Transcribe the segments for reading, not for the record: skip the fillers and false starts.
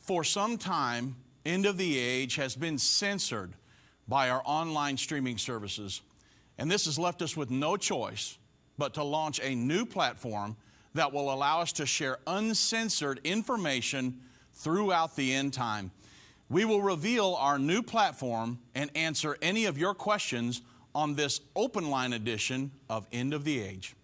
For some time, End of the Age has been censored by our online streaming services. And this has left us with no choice but to launch a new platform that will allow us to share uncensored information throughout the end time. We will reveal our new platform and answer any of your questions on this open line edition of End of the Age.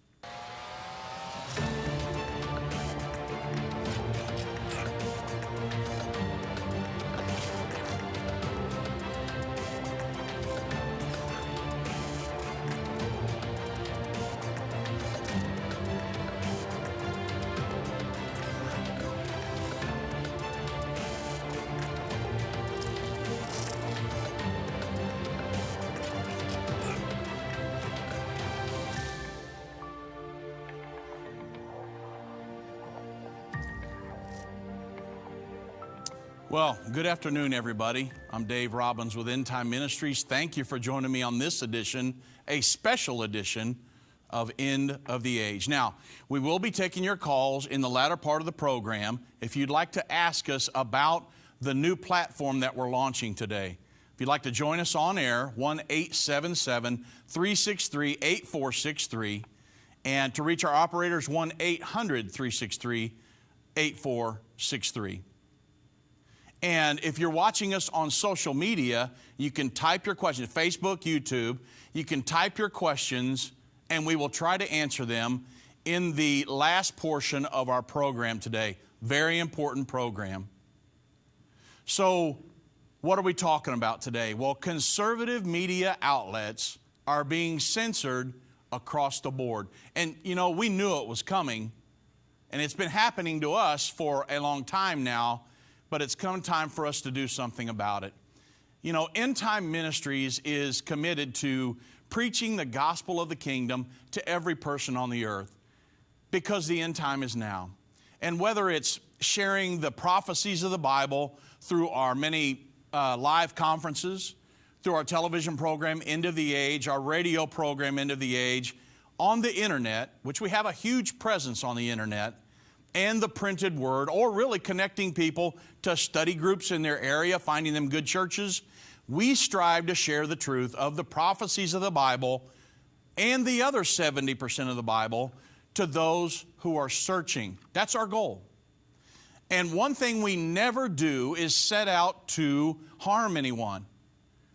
Well, good afternoon, everybody. I'm Dave Robbins with Endtime Ministries. Thank you for joining me on this edition, a special edition of End of the Age. Now, we will be taking your calls in the latter part of the program if you'd like to ask us about the new platform that we're launching today. If you'd like to join us on air, 1-877-363-8463. And to reach our operators, 1-800-363-8463. And if you're watching us on social media, you can type your questions, Facebook, YouTube. You can type your questions, and we will try to answer them in the last portion of our program today. Very important program. So, what are we talking about today? Well, conservative media outlets are being censored across the board. And, you know, we knew it was coming, and it's been happening to us for a long time now. But it's come time for us to do something about it. You know, Endtime Ministries is committed to preaching the gospel of the kingdom to every person on the earth because the end time is now. And whether it's sharing the prophecies of the Bible through our many live conferences, through our television program, End of the Age, our radio program, End of the Age, on the internet, which we have a huge presence on the internet, and the printed word, or really connecting people to study groups in their area, finding them good churches, we strive to share the truth of the prophecies of the Bible and the other 70% of the Bible to those who are searching. That's our goal. And one thing we never do is set out to harm anyone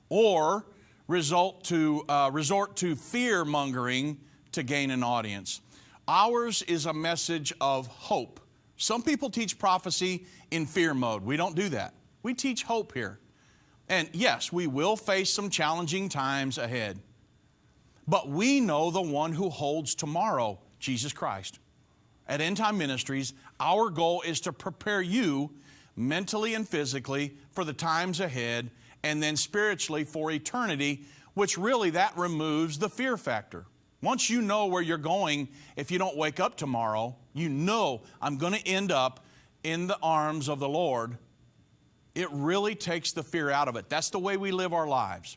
or resort to fear-mongering to gain an audience. Ours is a message of hope. Some people teach prophecy in fear mode. We don't do that. We teach hope here. And yes, we will face some challenging times ahead. But we know the one who holds tomorrow, Jesus Christ. At Endtime Ministries, our goal is to prepare you mentally and physically for the times ahead, and then spiritually for eternity, which really that removes the fear factor. Once you know where you're going, if you don't wake up tomorrow, you know I'm going to end up in the arms of the Lord. It really takes the fear out of it. That's the way we live our lives.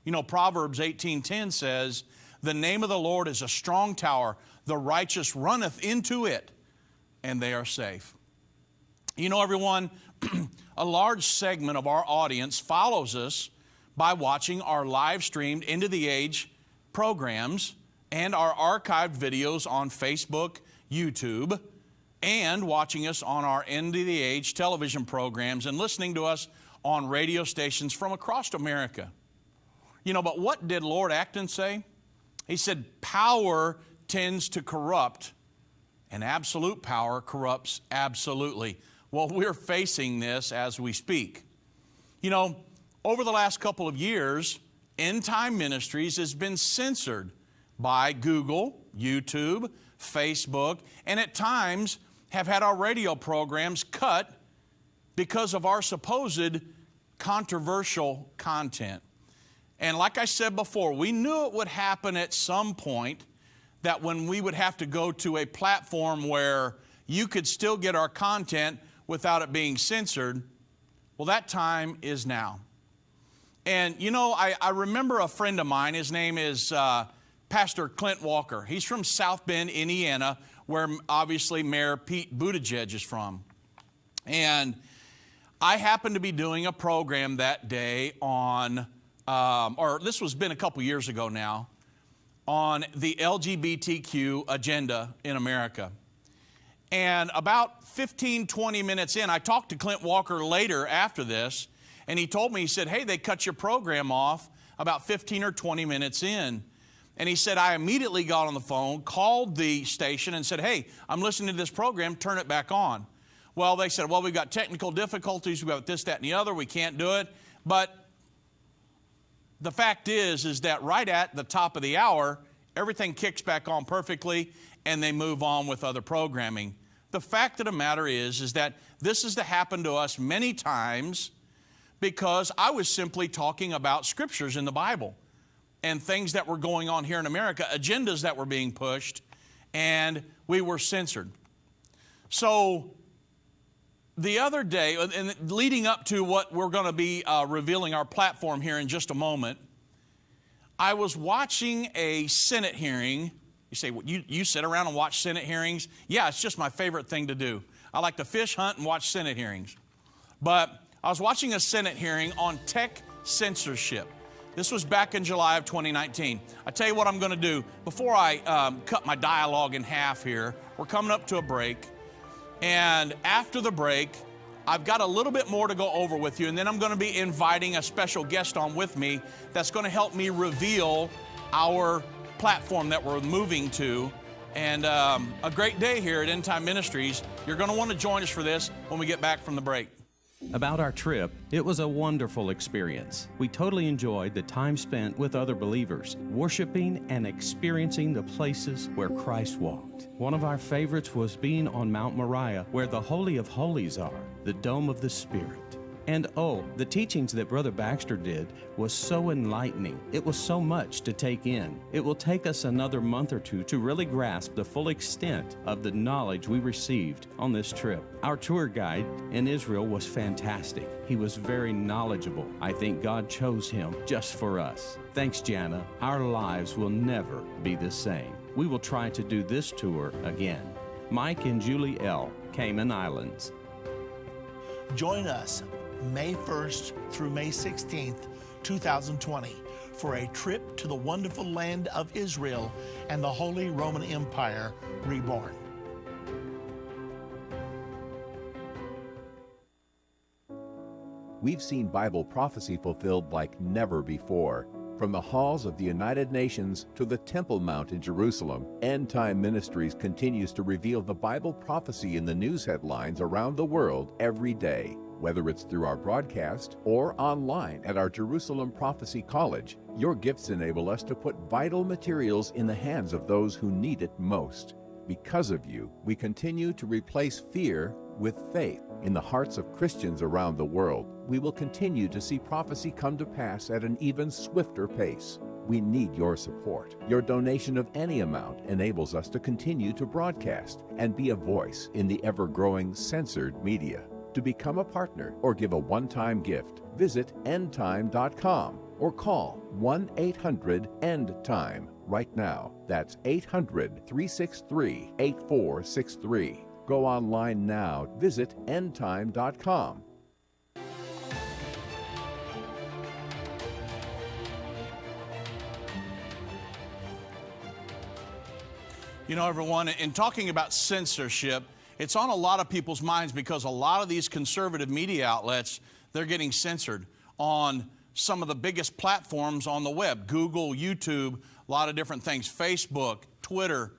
You know, Proverbs 18:10 says, "The name of the Lord is a strong tower. The righteous runneth into it, and they are safe." You know, everyone, a large segment of our audience follows us by watching our live streamed End of the Age programs and our archived videos on Facebook, YouTube, and watching us on our End of the Age television programs and listening to us on radio stations from across America. You know, but what did Lord Acton say? He said, power tends to corrupt, and absolute power corrupts absolutely. Well, we're facing this as we speak. You know, over the last couple of years, Endtime Ministries has been censored by Google, YouTube, Facebook, and at times have had our radio programs cut because of our supposed controversial content. And like I said before, we knew it would happen at some point, that when we would have to go to a platform where you could still get our content without it being censored. Well, that time is now. And you know, I remember a friend of mine, his name is Pastor Clint Walker. He's from South Bend, Indiana, where obviously Mayor Pete Buttigieg is from. And I happened to be doing a program that day on, or this was been a couple years ago now, on the LGBTQ agenda in America. And about 15, 20 minutes in, I talked to Clint Walker later after this, and he told me, he said, hey, they cut your program off about 15 or 20 minutes in. And he said, I immediately got on the phone, called the station and said, hey, I'm listening to this program, turn it back on. Well, they said, well, we've got technical difficulties, we've got this, that, and the other, we can't do it. But the fact is that right at the top of the hour, everything kicks back on perfectly, and they move on with other programming. The fact of the matter is that this has happened to us many times because I was simply talking about scriptures in the Bible and things that were going on here in America, agendas that were being pushed, and we were censored. So the other day, and leading up to what we're going to be revealing our platform here in just a moment, I was watching a Senate hearing. You say, well, you sit around and watch Senate hearings? Yeah, it's just my favorite thing to do. I like to fish, hunt, and watch Senate hearings. But I was watching a Senate hearing on tech censorship. This was back in July of 2019. I tell you what I'm going to do. Before I cut my dialogue in half here, we're coming up to a break. And after the break, I've got a little bit more to go over with you. And then I'm going to be inviting a special guest on with me that's going to help me reveal our platform that we're moving to. And a great day here at Endtime Ministries. You're going to want to join us for this when we get back from the break. About our trip, it was a wonderful experience. We totally enjoyed the time spent with other believers, worshiping and experiencing the places where Christ walked. One of our favorites was being on Mount Moriah, where the Holy of Holies are, the Dome of the Spirit. And oh, the teachings that Brother Baxter did was so enlightening. It was so much to take in. It will take us another month or two to really grasp the full extent of the knowledge we received on this trip. Our tour guide in Israel was fantastic. He was very knowledgeable. I think God chose him just for us. Thanks, Jana. Our lives will never be the same. We will try to do this tour again. Mike and Julie L., Cayman Islands. Join us May 1st through May 16th, 2020, for a trip to the wonderful land of Israel and the Holy Roman Empire reborn. We've seen Bible prophecy fulfilled like never before. From the halls of the United Nations to the Temple Mount in Jerusalem, End Time Ministries continues to reveal the Bible prophecy in the news headlines around the world every day. Whether it's through our broadcast or online at our Jerusalem Prophecy College, your gifts enable us to put vital materials in the hands of those who need it most. Because of you, we continue to replace fear with faith in the hearts of Christians around the world. We will continue to see prophecy come to pass at an even swifter pace. We need your support. Your donation of any amount enables us to continue to broadcast and be a voice in the ever-growing censored media. To become a partner or give a one-time gift, visit endtime.com or call 1-800-END-TIME right now. That's 800-363-8463. Go online now. Visit endtime.com. You know, everyone, in talking about censorship, it's on a lot of people's minds because a lot of these conservative media outlets, they're getting censored on some of the biggest platforms on the web. Google, YouTube, a lot of different things, Facebook, Twitter.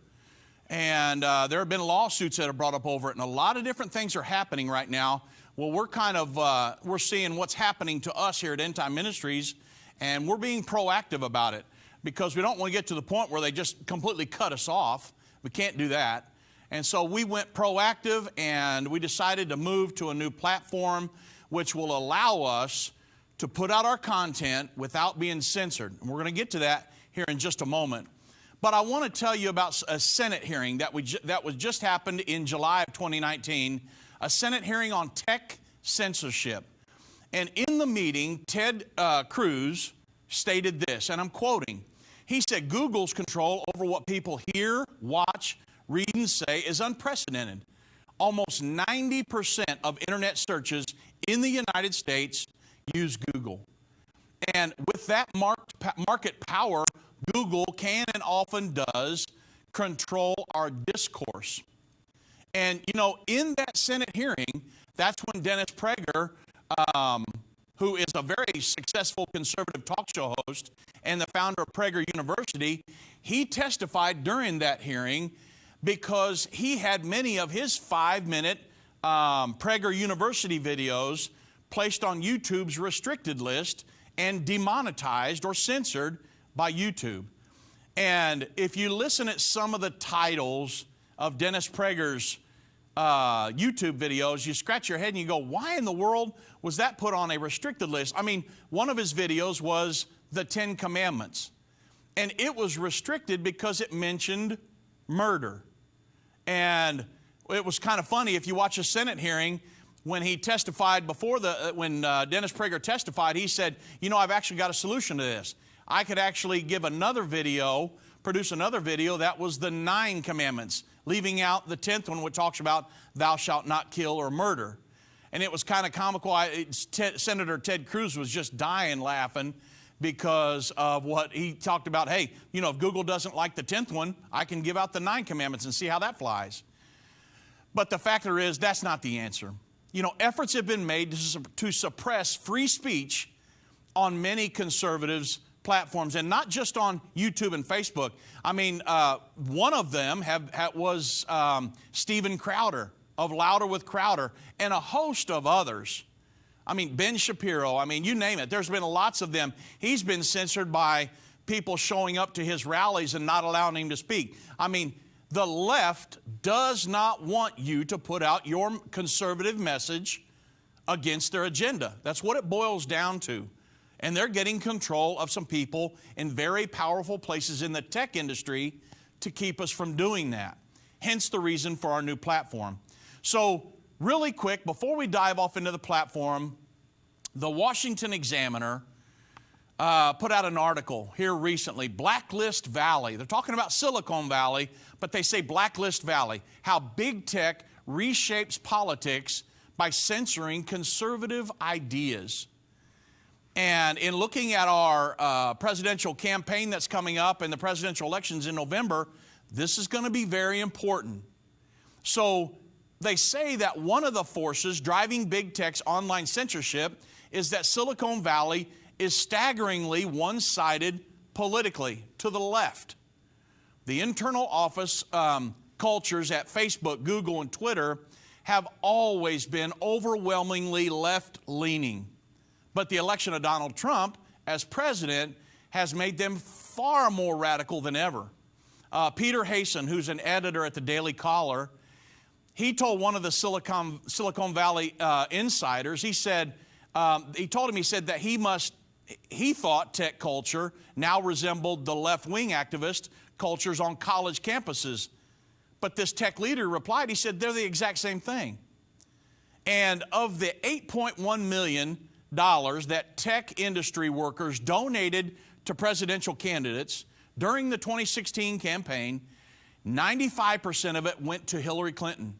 And there have been lawsuits that are brought up over it, and a lot of different things are happening right now. Well, we're seeing what's happening to us here at End Time Ministries, and we're being proactive about it because we don't want to get to the point where they just completely cut us off. We can't do that. And so we went proactive and we decided to move to a new platform which will allow us to put out our content without being censored. And we're going to get to that here in just a moment. But I want to tell you about a Senate hearing that was just happened in July of 2019, a Senate hearing on tech censorship. And in the meeting, Ted Cruz stated this, and I'm quoting. He said, Google's control over what people hear, watch, read and say is unprecedented. Almost 90% of internet searches in the United States use Google. And with that market power, Google can and often does control our discourse. And, you know, in that Senate hearing, that's when Dennis Prager, who is a very successful conservative talk show host and the founder of Prager University, he testified during that hearing because he had many of his 5-minute Prager University videos placed on YouTube's restricted list and demonetized or censored by YouTube. And if you listen at some of the titles of Dennis Prager's YouTube videos, you scratch your head and you go, why in the world was that put on a restricted list? I mean, one of his videos was the 10 Commandments. And it was restricted because it mentioned murder. And it was kind of funny if you watch a Senate hearing, when he testified when Dennis Prager testified, he said, you know, I've actually got a solution to this. I could actually give another video, produce another video that was the 9 Commandments, leaving out the 10th one, which talks about thou shalt not kill or murder. And it was kind of comical. Senator Ted Cruz was just dying laughing because of what he talked about. Hey, you know, if Google doesn't like the 10th one, I can give out the 9 Commandments and see how that flies. But the factor is, that's not the answer. You know, efforts have been made to suppress free speech on many conservatives' platforms, and not just on YouTube and Facebook. I mean, one of them was Steven Crowder of Louder with Crowder, and a host of others. I mean, Ben Shapiro, I mean, you name it. There's been lots of them. He's been censored by people showing up to his rallies and not allowing him to speak. I mean, the left does not want you to put out your conservative message against their agenda. That's what it boils down to. And they're getting control of some people in very powerful places in the tech industry to keep us from doing that. Hence the reason for our new platform. So really quick, before we dive off into the platform, the Washington Examiner put out an article here recently, Blacklist Valley. They're talking about Silicon Valley, but they say Blacklist Valley, how big tech reshapes politics by censoring conservative ideas. And in looking at our presidential campaign that's coming up and the presidential elections in November, this is going to be very important. So they say that one of the forces driving big tech's online censorship is that Silicon Valley is staggeringly one-sided politically to the left. The internal office cultures at Facebook, Google, and Twitter have always been overwhelmingly left-leaning. But the election of Donald Trump as president has made them far more radical than ever. Peter Hasen, who's an editor at the Daily Caller, he told one of the Silicon Valley insiders, he said that he thought tech culture now resembled the left-wing activist cultures on college campuses. But this tech leader replied, he said, they're the exact same thing. And of the $8.1 million that tech industry workers donated to presidential candidates during the 2016 campaign, 95% of it went to Hillary Clinton.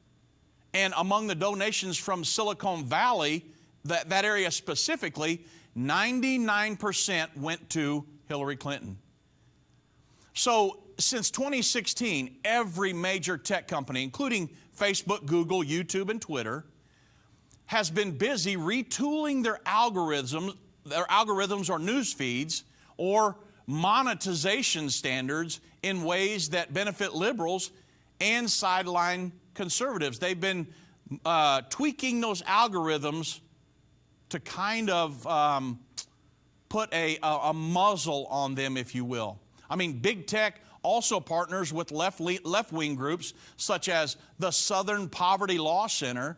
And among the donations from Silicon Valley, that area specifically, 99% went to Hillary Clinton. So since 2016, every major tech company, including Facebook, Google, YouTube, and Twitter, has been busy retooling their algorithms or news feeds or monetization standards in ways that benefit liberals and sideline conservatives. They've been tweaking those algorithms to kind of put a muzzle on them, if you will. I mean, big tech also partners with left-wing groups such as the Southern Poverty Law Center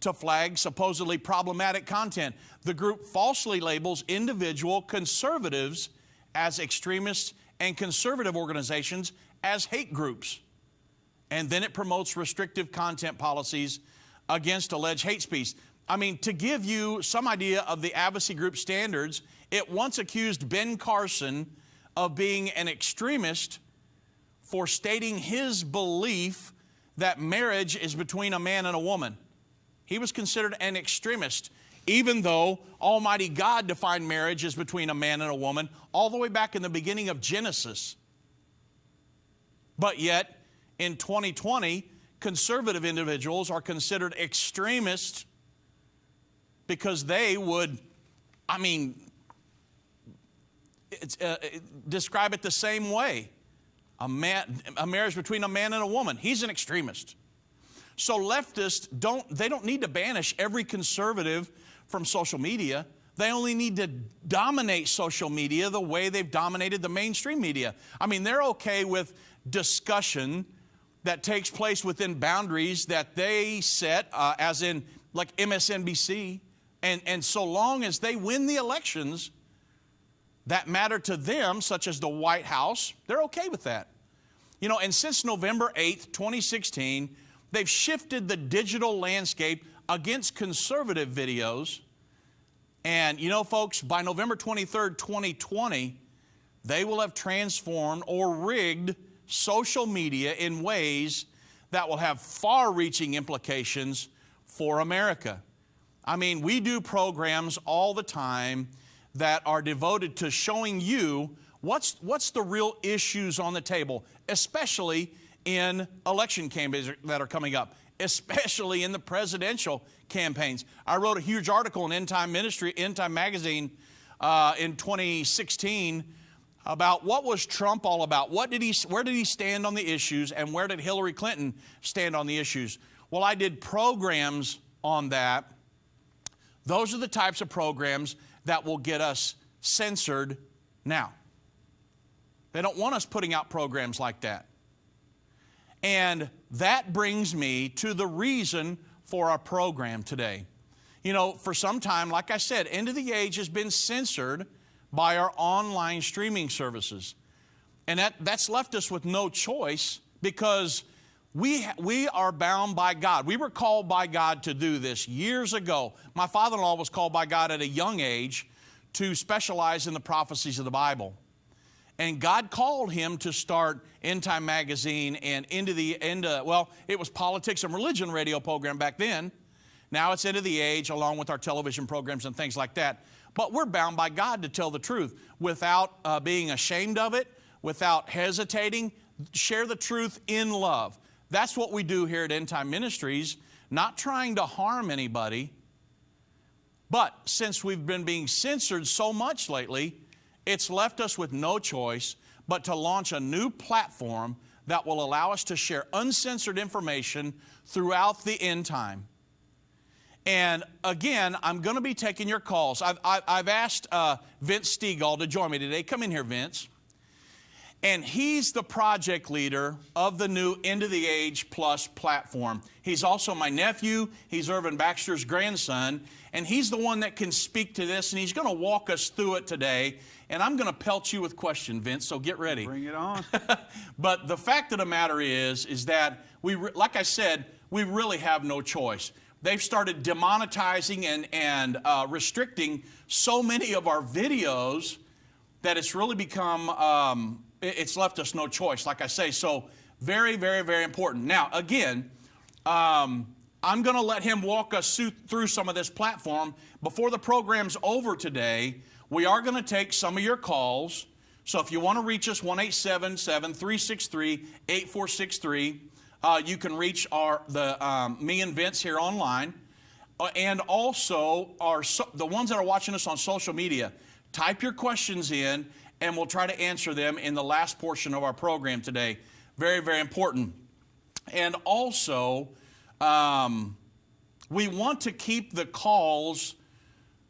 to flag supposedly problematic content. The group falsely labels individual conservatives as extremists and conservative organizations as hate groups. And then it promotes restrictive content policies against alleged hate speech. I mean, to give you some idea of the advocacy group standards, it once accused Ben Carson of being an extremist for stating his belief that marriage is between a man and a woman. He was considered an extremist even though Almighty God defined marriage as between a man and a woman all the way back in the beginning of Genesis. But yet, in 2020, conservative individuals are considered extremists because they would, describe it the same way. A marriage between a man and a woman. He's an extremist. So leftists don't need to banish every conservative from social media. They only need to dominate social media the way they've dominated the mainstream media. They're okay with discussion that takes place within boundaries that they set, as in like MSNBC. And so long as they win the elections that matter to them, such as the White House, they're okay with that. And since November 8th, 2016, they've shifted the digital landscape against conservative videos. And folks, by November 23rd, 2020, they will have transformed or rigged social media in ways that will have far-reaching implications for America. We do programs all the time that are devoted to showing you what's the real issues on the table, especially in election campaigns that are coming up, especially in the presidential campaigns. I wrote a huge article in Endtime magazine in 2016 about what was Trump all about. Where did he stand on the issues, and where did Hillary Clinton stand on the issues? Well, I did programs on that. Those are the types of programs that will get us censored now. They don't want us putting out programs like that. And that brings me to the reason for our program today. For some time, like I said, End of the Age has been censored by our online streaming services. And that's left us with no choice, because we are bound by God. We were called by God to do this years ago. My father-in-law was called by God at a young age to specialize in the prophecies of the Bible. And God called him to start Endtime magazine and it was politics and religion radio program back then. Now it's End of the Age, along with our television programs and things like that. But we're bound by God to tell the truth without being ashamed of it, without hesitating. Share the truth in love. That's what we do here at Endtime Ministries, not trying to harm anybody. But since we've been being censored so much lately, it's left us with no choice but to launch a new platform that will allow us to share uncensored information throughout the end time. And again, I'm going to be taking your calls. I've asked Vince Stegall to join me today. Come in here, Vince. And he's the project leader of the new End of the Age Plus platform. He's also my nephew. He's Irvin Baxter's grandson. And he's the one that can speak to this. And he's going to walk us through it today. And I'm going to pelt you with questions, Vince, so get ready. Bring it on. But the fact of the matter is that, like I said, we really have no choice. They've started demonetizing and restricting so many of our videos that it's really become, it's left us no choice, like I say. So very, very, very important. Now, again, I'm going to let him walk us through some of this platform. Before the program's over today, we are going to take some of your calls. So if you want to reach us, 1-877-363-8463. You can reach me and Vince here online. And also the ones that are watching us on social media. Type your questions in, and we'll try to answer them in the last portion of our program today. Very, very important. And also, we want to keep the calls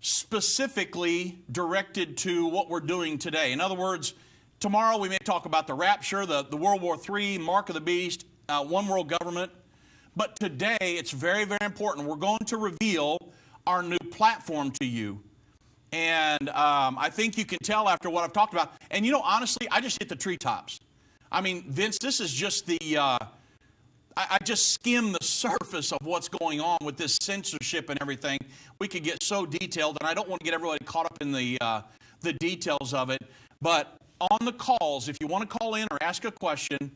specifically directed to what we're doing today. In other words, tomorrow we may talk about the rapture, the World War III, Mark of the Beast, one world government. But today it's very, very important. We're going to reveal our new platform to you. And I think you can tell after what I've talked about. And honestly, I just hit the treetops. I mean, Vince, this is just I just skimmed the surface of what's going on with this censorship and everything. We could get so detailed, and I don't want to get everybody caught up in the details of it. But on the calls, if you want to call in or ask a question,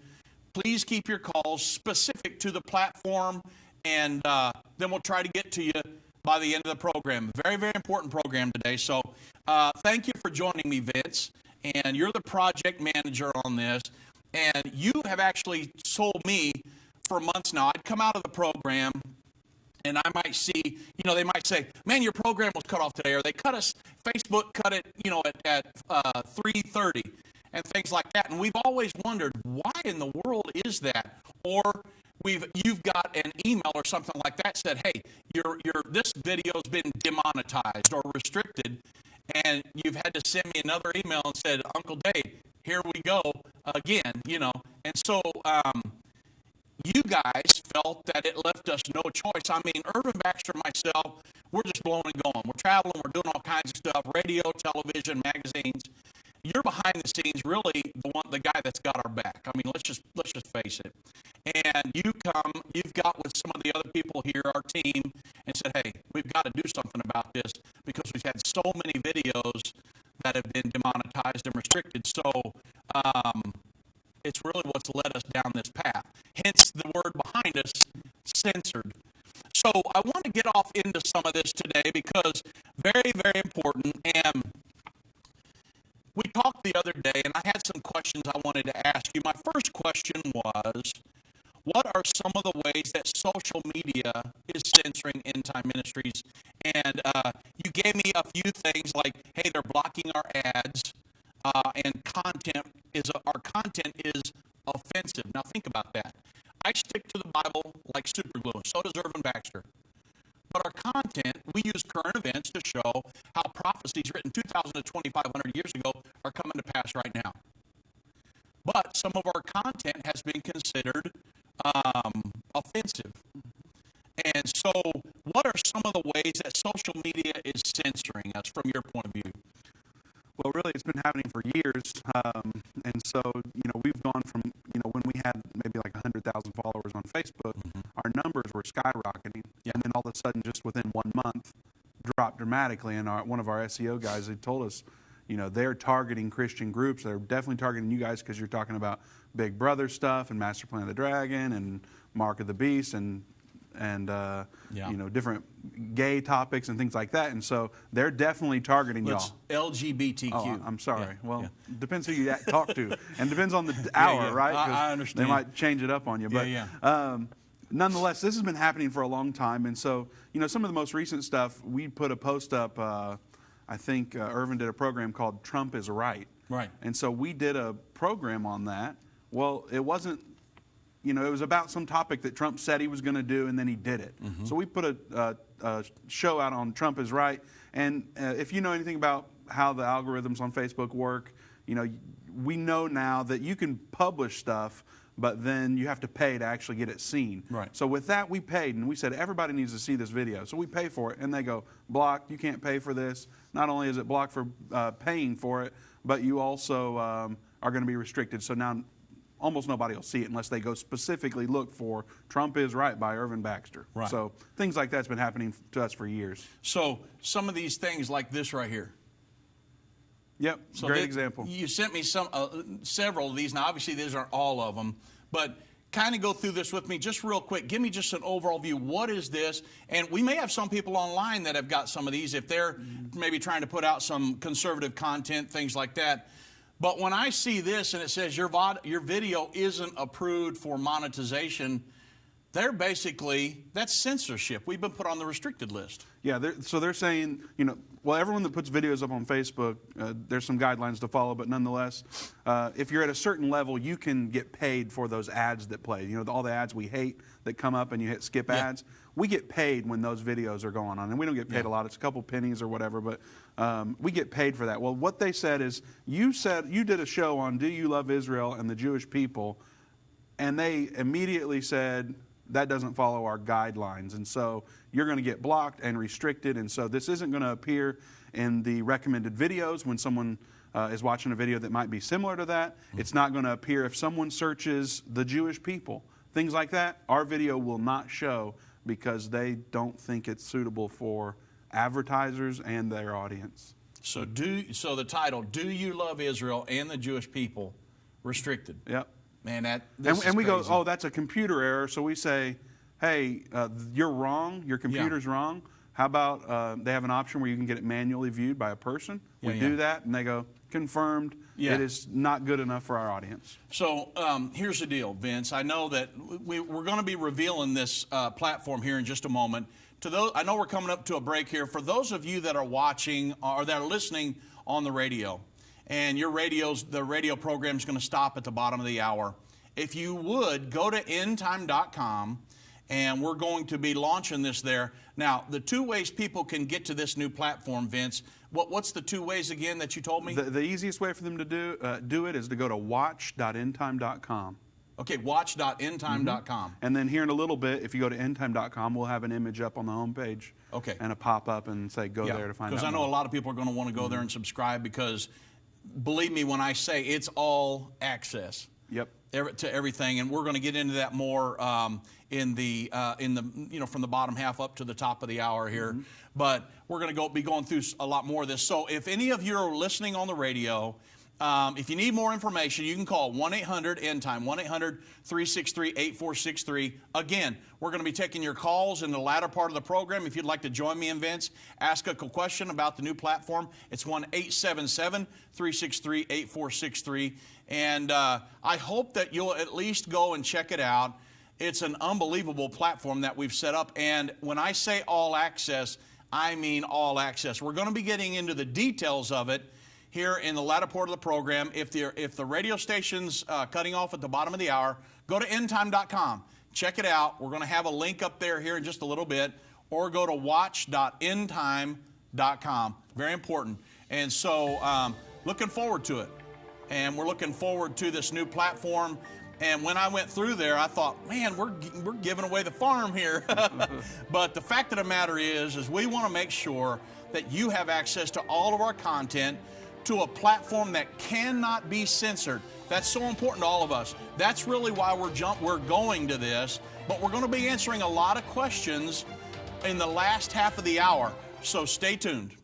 please keep your calls specific to the platform, and then we'll try to get to you by the end of the program. Very, very important program today. So thank you for joining me, Vince. And you're the project manager on this. And you have actually told me for months now, I'd come out of the program and I might see, they might say, man, your program was cut off today, or they cut us, Facebook cut it, at 3:30 and things like that. And we've always wondered, why in the world is that? Or you've got an email or something like that said, hey, this video's been demonetized or restricted, and you've had to send me another email and said, Uncle Dave, here we go again, And so you guys felt that it left us no choice. I mean, Irvin, Baxter, and myself, we're just blowing and going. We're traveling, we're doing all kinds of stuff, radio, television, magazines. You're behind the scenes, really the guy that's got our back. I mean, let's just face it. And you've got with some of the other people here, our team, and said, hey, we've got to do something about this because we've had so many videos that have been demonetized and restricted. So it's really what's led us down this path. Hence the word behind us, censored. So I want to get off into some of this today because very, very important. And we talked the other day, and I had some questions I wanted to ask you. My first question was, what are some of the ways that social media is censoring Endtime Ministries? And you gave me a few things like, hey, they're blocking our ads, and our content is offensive. Now think about that. I stick to the Bible like super glue, and so does Irvin Baxter. But our content, we use current events to show how prophecies written 2,000 to 2,500 years ago are coming to pass right now. But some of our content has been considered offensive. And so what are some of the ways that social media is censoring us from your point of view? Well, really, it's been happening for years, and so, we've gone from, when we had maybe like 100,000 followers on Facebook, our numbers were skyrocketing, and then all of a sudden, just within 1 month, dropped dramatically, and one of our SEO guys, they told us, they're targeting Christian groups. They're definitely targeting you guys because you're talking about Big Brother stuff and Master Plan of the Dragon and Mark of the Beast and different gay topics and things like that. And so they're definitely targeting y'all. LGBTQ. Oh, I'm sorry. Yeah. Well, depends who you talk to. And depends on the hour, right? I understand. They might change it up on you. But nonetheless, this has been happening for a long time. And so, some of the most recent stuff, we put a post up, I think Irvin did a program called Trump is Right. Right. And so we did a program on that. Well, it wasn't, it was about some topic that Trump said he was going to do, and then he did it. So we put a show out on Trump is Right. And if you know anything about how the algorithms on Facebook work, we know now that you can publish stuff, but then you have to pay to actually get it seen. Right. So with that, we paid, and we said, everybody needs to see this video. So we pay for it, and they go, blocked, you can't pay for this. Not only is it blocked for paying for it, but you also are going to be restricted. So now almost nobody will see it unless they go specifically look for Trump is Right by Irvin Baxter. Right. So things like that's been happening to us for years. So some of these things like this right here. Yep, So great example. You sent me several of these. Now, obviously, these aren't all of them, but kind of go through this with me just real quick. Give me just an overall view. What is this? And we may have some people online that have got some of these if they're maybe trying to put out some conservative content, things like that. But when I see this and it says your video isn't approved for monetization, that's censorship. We've been put on the restricted list. Yeah, so they're saying, everyone that puts videos up on Facebook, there's some guidelines to follow, but nonetheless, if you're at a certain level, you can get paid for those ads that play. All the ads we hate that come up and you hit skip ads. We get paid when those videos are going on, and we don't get paid a lot. It's a couple pennies or whatever, but we get paid for that. Well, what they said is, you did a show on Do You Love Israel and the Jewish people, and they immediately said, that doesn't follow our guidelines, and so you're going to get blocked and restricted, and so this isn't going to appear in the recommended videos when someone is watching a video that might be similar to that. It's not going to appear if someone searches the Jewish people, things like that. Our video will not show because they don't think it's suitable for advertisers and their audience. So the title, Do You Love Israel and the Jewish People, restricted. Yep. Man, and crazy. we go, oh, that's a computer error. So we say, hey, you're wrong. Your computer's wrong. How about they have an option where you can get it manually viewed by a person? We do that, and they go, confirmed. Yeah. It is not good enough for our audience. So here's the deal, Vince. I know that we're going to be revealing this platform here in just a moment. To those, I know we're coming up to a break here. For those of you that are watching or that are listening on the radio, and the radio program is going to stop at the bottom of the hour, if you would, go to endtime.com, and we're going to be launching this there. Now, the two ways people can get to this new platform, Vince, what's the two ways again that you told me? The easiest way for them to do it is to go to watch.endtime.com. Okay, watch.endtime.com. And then here in a little bit, if you go to endtime.com, we'll have an image up on the homepage. Okay. And a pop-up and say go there to find out. Because I know more. a lot of people are going to want to go there and subscribe, because believe me when I say it's all access. Yep. To everything, and we're going to get into that more in the from the bottom half up to the top of the hour here. But we're going to be going through a lot more of this. So if any of you are listening on the radio, if you need more information, you can call 1-800-ENDTIME, 1-800-363-8463. Again, we're going to be taking your calls in the latter part of the program. If you'd like to join me and Vince, ask a question about the new platform. It's 1-877-363-8463. And I hope that you'll at least go and check it out. It's an unbelievable platform that we've set up. And when I say all access, I mean all access. We're going to be getting into the details of it here in the latter part of the program. If the radio station's cutting off at the bottom of the hour, go to endtime.com. Check it out. We're going to have a link up there here in just a little bit. Or go to watch.endtime.com. Very important. And so looking forward to it. And we're looking forward to this new platform. And when I went through there, I thought, man, we're giving away the farm here. But the fact of the matter is we want to make sure that you have access to all of our content, to a platform that cannot be censored. That's so important to all of us. That's really why we're going to this. But we're going to be answering a lot of questions in the last half of the hour. So stay tuned.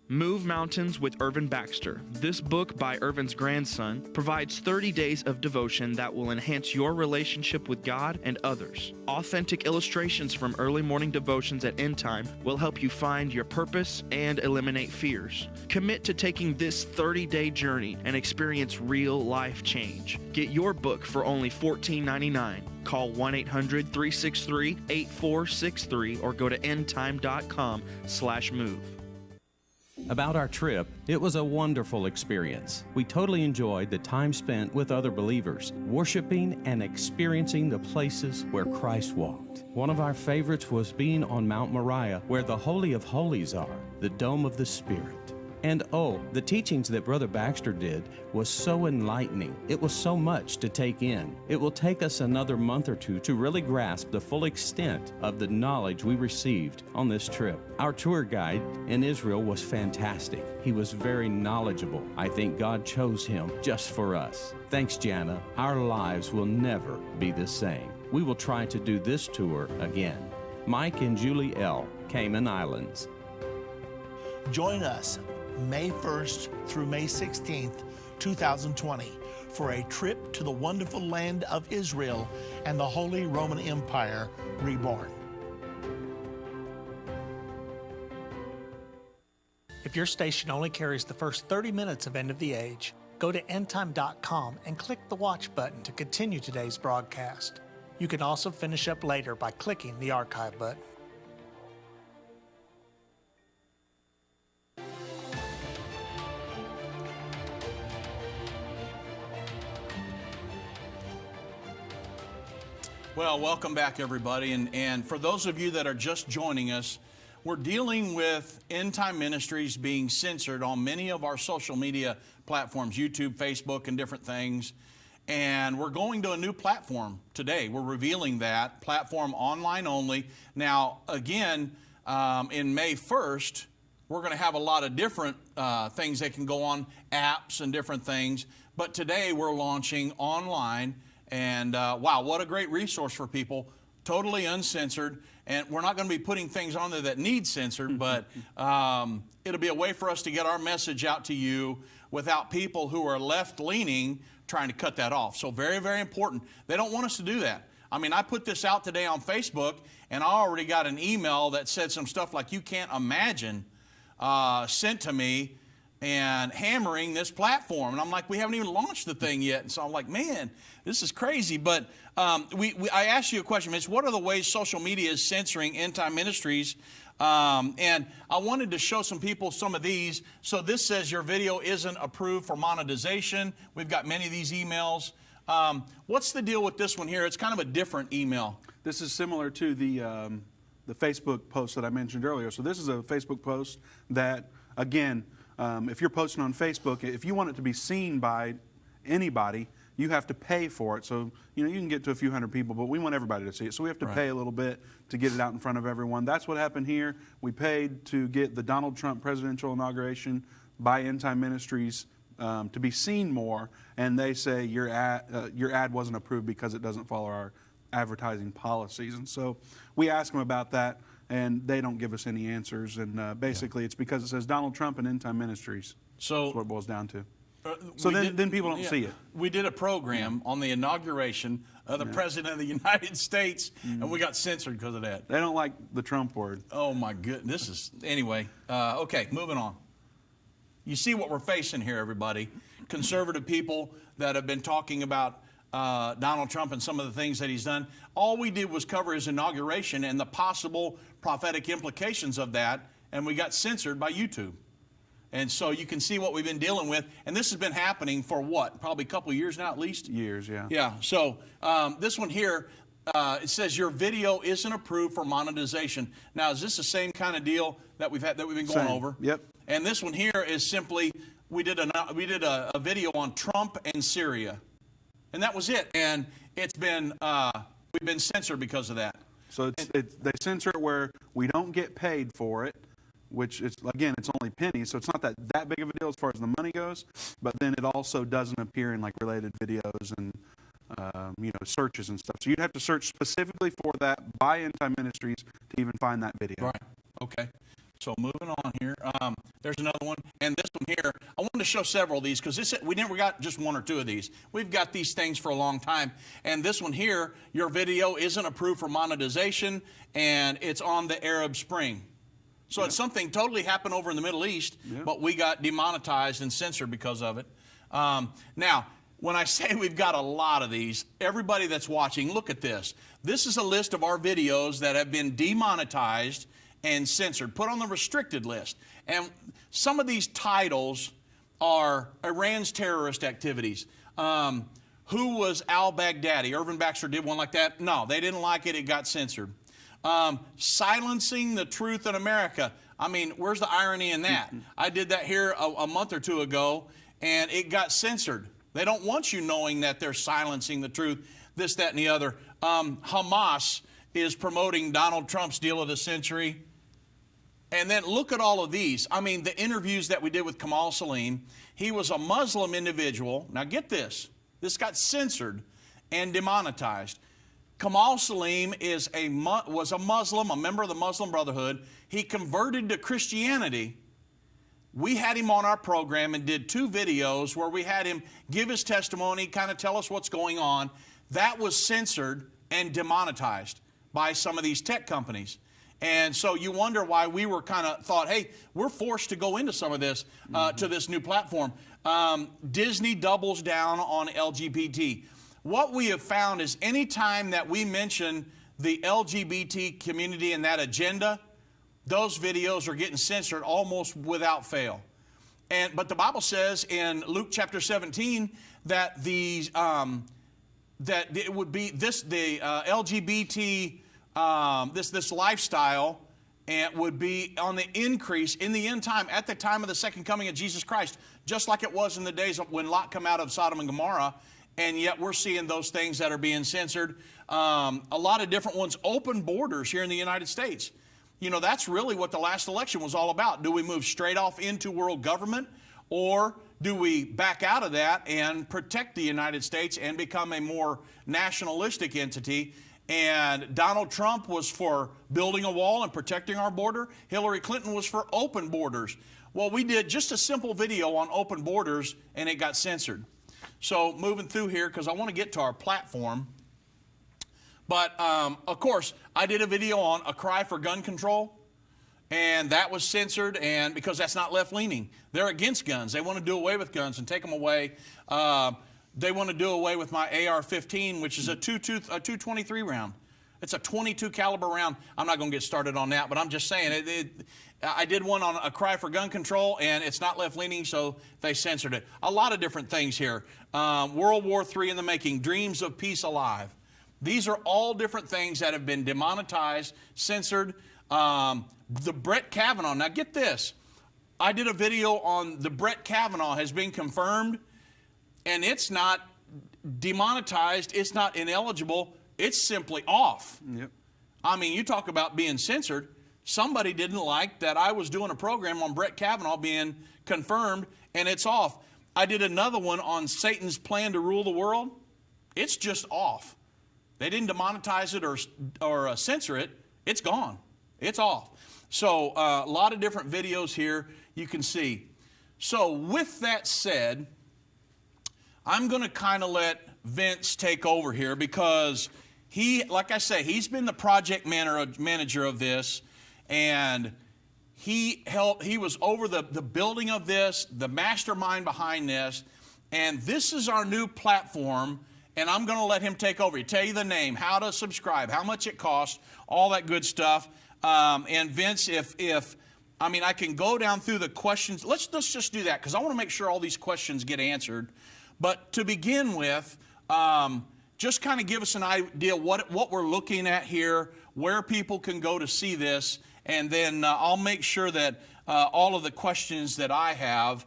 Move Mountains with Irvin Baxter. This book by Irvin's grandson provides 30 days of devotion that will enhance your relationship with God and others. Authentic illustrations from early morning devotions at Endtime will help you find your purpose and eliminate fears. Commit to taking this 30-day journey and experience real life change. Get your book for only $14.99. Call 1-800-363-8463 or go to endtime.com/move. About our trip, it was a wonderful experience. We totally enjoyed the time spent with other believers, worshiping and experiencing the places where Christ walked. One of our favorites was being on Mount Moriah, where the Holy of Holies are, the Dome of the Spirit. And the teachings that Brother Baxter did was so enlightening. It was so much to take in. It will take us another month or two to really grasp the full extent of the knowledge we received on this trip. Our tour guide in Israel was fantastic. He was very knowledgeable. I think God chose him just for us. Thanks, Jana. Our lives will never be the same. We will try to do this tour again. Mike and Julie L., Cayman Islands. Join us May 1st through May 16th, 2020, for a trip to the wonderful land of Israel and the Holy Roman Empire reborn. If your station only carries the first 30 minutes of End of the Age, go to endtime.com and click the watch button to continue today's broadcast. You can also finish up later by clicking the archive button. Well, welcome back, everybody. And for those of you that are just joining us, we're dealing with End Time Ministries being censored on many of our social media platforms, YouTube, Facebook, and different things. And we're going to a new platform today. We're revealing that platform online only. Now, again, in May 1st, we're going to have a lot of different things that can go on, apps and different things. But today we're launching online. And wow, what a great resource for people, totally uncensored. And we're not going to be putting things on there that need censored, but it'll be a way for us to get our message out to you without people who are left-leaning trying to cut that off. So very, very important. They don't want us to do that. I mean, I put this out today on Facebook, and I already got an email that said some stuff like you can't imagine sent to me and hammering this platform. And I'm like, we haven't even launched the thing yet. And so I'm like, man, this is crazy. But I asked you a question, Mitch. What are the ways social media is censoring End Time Ministries? And I wanted to show some people some of these. So this says your video isn't approved for monetization. We've got many of these emails. What's the deal with this one here? It's kind of a different email. This is similar to the Facebook post that I mentioned earlier. So this is a Facebook post that, again, if you're posting on Facebook, if you want it to be seen by anybody, you have to pay for it. So, you can get to a few hundred people, but we want everybody to see it. So we have to pay a little bit to get it out in front of everyone. That's what happened here. We paid to get the Donald Trump presidential inauguration by End Time Ministries to be seen more, and they say your ad wasn't approved because it doesn't follow our advertising policies. And so we asked them about that, and they don't give us any answers. And basically, it's because it says Donald Trump and End Time Ministries. So that's what it boils down to. So then people don't see it. We did a program on the inauguration of the President of the United States, and we got censored because of that. They don't like the Trump word. Oh, my goodness. Anyway, okay, moving on. You see what we're facing here, everybody. Conservative people that have been talking about Donald Trump and some of the things that he's done. All we did was cover his inauguration and the possible prophetic implications of that, and we got censored by YouTube. And so you can see what we've been dealing with. And this has been happening for what? Probably a couple of years now at least? Years, yeah. Yeah. So this one here, it says your video isn't approved for monetization. Now, is this the same kind of deal that we've been going over? Yep. And this one here is simply we did a video on Trump and Syria, and that was it. And it's been we've been censored because of that. So they censor it where we don't get paid for it, which is, again, it's only pennies, so it's not that big of a deal as far as the money goes. But then it also doesn't appear in like related videos and searches and stuff. So you'd have to search specifically for that by End Time Ministries to even find that video. Right. Okay. So moving on here, there's another one, and this one here. I wanted to show several of these because we never got just one or two of these. We've got these things for a long time, and this one here, your video isn't approved for monetization, and it's on the Arab Spring. So it's something totally happened over in the Middle East, but we got demonetized and censored because of it. Now, when I say we've got a lot of these, everybody that's watching, look at this. This is a list of our videos that have been demonetized and censored, put on the restricted list. And some of these titles are Iran's terrorist activities. Who was al-Baghdadi? Irvin Baxter did one like that. No, they didn't like it. It got censored. Silencing the truth in America. I mean, where's the irony in that? I did that here a month or two ago, and it got censored. They don't want you knowing that they're silencing the truth, this, that, and the other. Hamas is promoting Donald Trump's deal of the century. And then look at all of these. I mean, the interviews that we did with Kamal Salim. He was a Muslim individual. Now get this. This got censored and demonetized. Kamal Salim was a Muslim, a member of the Muslim Brotherhood. He converted to Christianity. We had him on our program and did 2 videos where we had him give his testimony, kind of tell us what's going on. That was censored and demonetized by some of these tech companies. And so you wonder why we were kind of thought, hey, we're forced to go into some of this, to this new platform. Disney doubles down on LGBT. What we have found is any time that we mention the LGBT community and that agenda, those videos are getting censored almost without fail. But the Bible says in Luke chapter 17 that that it would be the LGBT this lifestyle and would be on the increase in the end time at the time of the second coming of Jesus Christ, just like it was in the days when Lot come out of Sodom and Gomorrah. And yet we're seeing those things that are being censored. A lot of different ones. Open borders here in the United States. You know, that's really what the last election was all about. Do we move straight off into world government, or do we back out of that and protect the United States and become a more nationalistic entity? And Donald Trump was for building a wall and protecting our border. Hillary Clinton was for open borders. Well, we did just a simple video on open borders, and it got censored. So moving through here, because I want to get to our platform. But, of course, I did a video on a cry for gun control, and that was censored, and because that's not left-leaning. They're against guns. They want to do away with guns and take them away. They want to do away with my AR-15, which is a 223 round. It's a 22 caliber round. I'm not going to get started on that, but I'm just saying I did one on a cry for gun control, and it's not left-leaning, so they censored it. A lot of different things here. World War III in the making, Dreams of Peace Alive. These are all different things that have been demonetized, censored. The Brett Kavanaugh. Now get this. I did a video on the Brett Kavanaugh has been confirmed, and it's not demonetized. It's not ineligible. It's simply off. Yep. I mean, you talk about being censored. Somebody didn't like that I was doing a program on Brett Kavanaugh being confirmed, and it's off. I did another one on Satan's plan to rule the world. It's just off. They didn't demonetize it or censor it. It's gone. It's off. So a lot of different videos here you can see. So with that said, I'm going to kind of let Vince take over here because he, like I say, he's been the project manager of this, and he was over the building of this, the mastermind behind this, and this is our new platform, and I'm going to let him take over. He'll tell you the name, how to subscribe, how much it costs, all that good stuff. And Vince, I can go down through the questions. Let's just do that because I want to make sure all these questions get answered. But to begin with, just kind of give us an idea what we're looking at here, where people can go to see this, and then I'll make sure that all of the questions that I have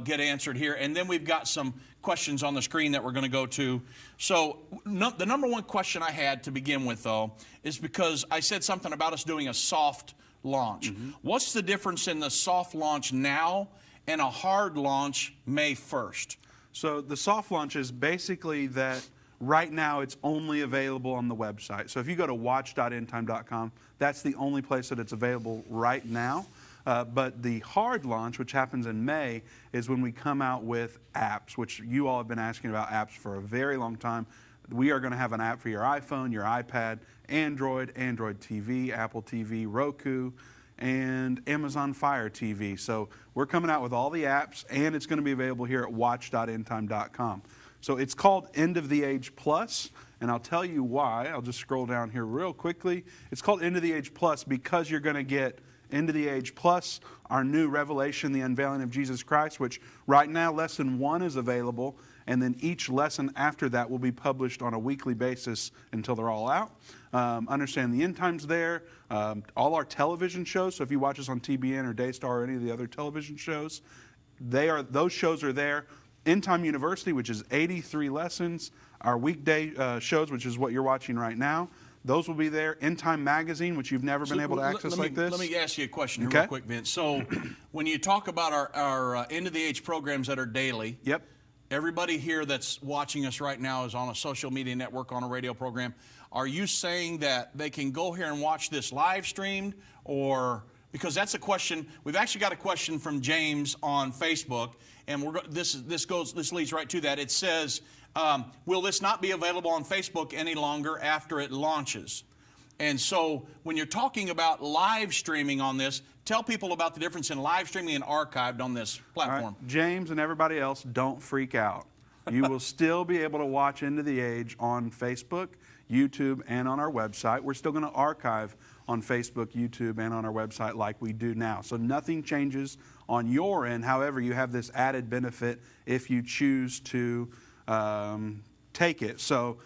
get answered here. And then we've got some questions on the screen that we're going to go to. So the number one question I had to begin with, though, is because I said something about us doing a soft launch. Mm-hmm. What's the difference in the soft launch now and a hard launch May 1st? So the soft launch is basically that right now it's only available on the website. So if you go to watch.endtime.com, that's the only place that it's available right now. But the hard launch, which happens in May, is when we come out with apps, which you all have been asking about apps for a very long time. We are going to have an app for your iPhone, your iPad, Android TV, Apple TV, Roku, and Amazon Fire TV. So we're coming out with all the apps, and it's going to be available here at watch.endtime.com. So it's called End of the Age Plus, and I'll tell you why. I'll just scroll down here real quickly. It's called End of the Age Plus because you're going to get End of the Age Plus, our new Revelation, the Unveiling of Jesus Christ, which right now Lesson 1 is available, and then each lesson after that will be published on a weekly basis until they're all out. Understand the End Time's there. All our television shows, so if you watch us on TBN or Daystar or any of the other television shows, those shows are there. End Time University, which is 83 lessons. Our weekday shows, which is what you're watching right now. Those will be there. End Time Magazine, which you've never been able to access like this. Let me ask you a question here real quick, Vince. So when you talk about our End of the Age programs that are daily, yep. Everybody here that's watching us right now is on a social media network, on a radio program. Are you saying that they can go here and watch this live streamed, or because that's a question? We've actually got a question from James on Facebook, and this leads right to that. It says, will this not be available on Facebook any longer after it launches? And so when you're talking about live streaming on this, tell people about the difference in live streaming and archived on this platform. Right. James and everybody else, don't freak out. You will still be able to watch End of the Age on Facebook, YouTube, and on our website. We're still going to archive on Facebook, YouTube, and on our website like we do now. So nothing changes on your end. However, you have this added benefit if you choose to take it. So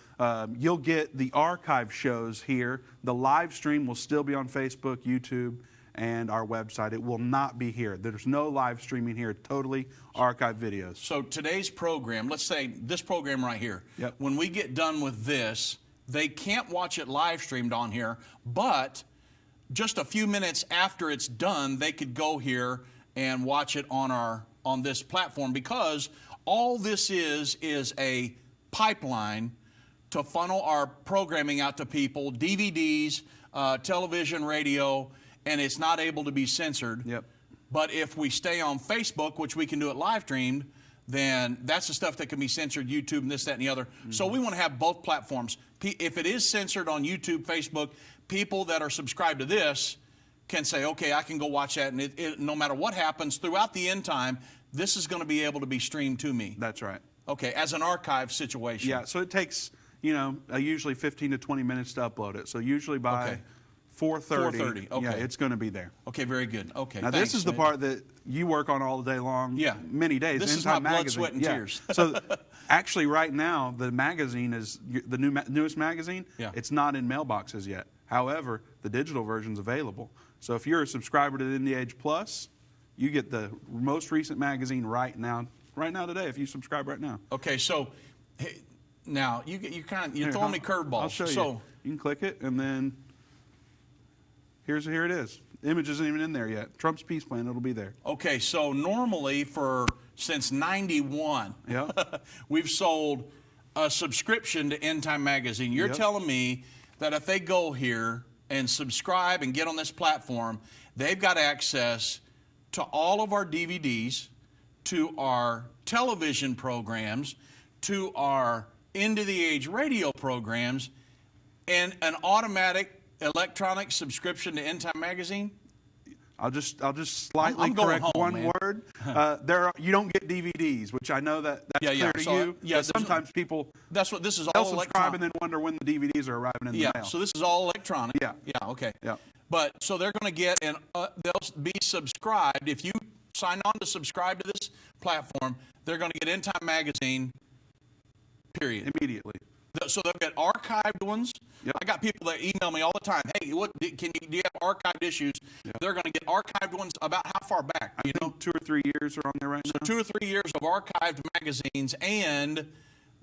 you'll get the archive shows here. The live stream will still be on Facebook, YouTube, and our website. It will not be here. There's no live streaming here. Totally archived videos. So today's program, let's say this program right here, yep. When we get done with this, they can't watch it live streamed on here, but just a few minutes after it's done, they could go here and watch it on this platform, because all this is a pipeline to funnel our programming out to people, DVDs, television, radio, and it's not able to be censored. Yep. But if we stay on Facebook, which we can do it live streamed, then that's the stuff that can be censored, YouTube and this, that, and the other. Mm-hmm. So we want to have both platforms. if it is censored on YouTube, Facebook, people that are subscribed to this can say, okay, I can go watch that, and no matter what happens throughout the end time, this is going to be able to be streamed to me. That's right. Okay, as an archive situation. Yeah, so it takes, usually 15 to 20 minutes to upload it. So usually by 4:30, okay. yeah, it's going to be there. Okay, very good. Okay, now thanks, this is the part that you work on all day long. Yeah, many days. This is Endtime my blood, magazine. sweat, and tears. So actually, right now, the magazine is the newest magazine. Yeah. It's not in mailboxes yet. However, the digital version's available. So if you're a subscriber to the Age Plus, you get the most recent magazine right now today. If you subscribe right now. Okay, so hey, now you're throwing me curveballs. I'll show you. You can click it, and then here it is. The image isn't even in there yet. Trump's peace plan, it'll be there. Okay, so normally since '91, yeah. we've sold a subscription to Endtime magazine. You're telling me that if they go here and subscribe and get on this platform, they've got access to all of our DVDs, to our television programs, to our End of the Age radio programs, and an automatic electronic subscription to Endtime magazine? I'll just slightly correct one word. You don't get DVDs, which I know that's clear to you. Yeah, sometimes people this is all they'll subscribe electronic. and then wonder when the DVDs are arriving in the mail. So this is all electronic. Yeah. Okay. Yeah. But so they're going to get they'll be subscribed. If you sign on to subscribe to this platform, they're going to get Endtime magazine. Period. Immediately. So they'll get archived ones. Yep. I got people that email me all the time. Hey, do you have archived issues? Yep. They're going to get archived ones about how far back? I think 2 or 3 years are on there right now. 2 or 3 years of archived magazines, and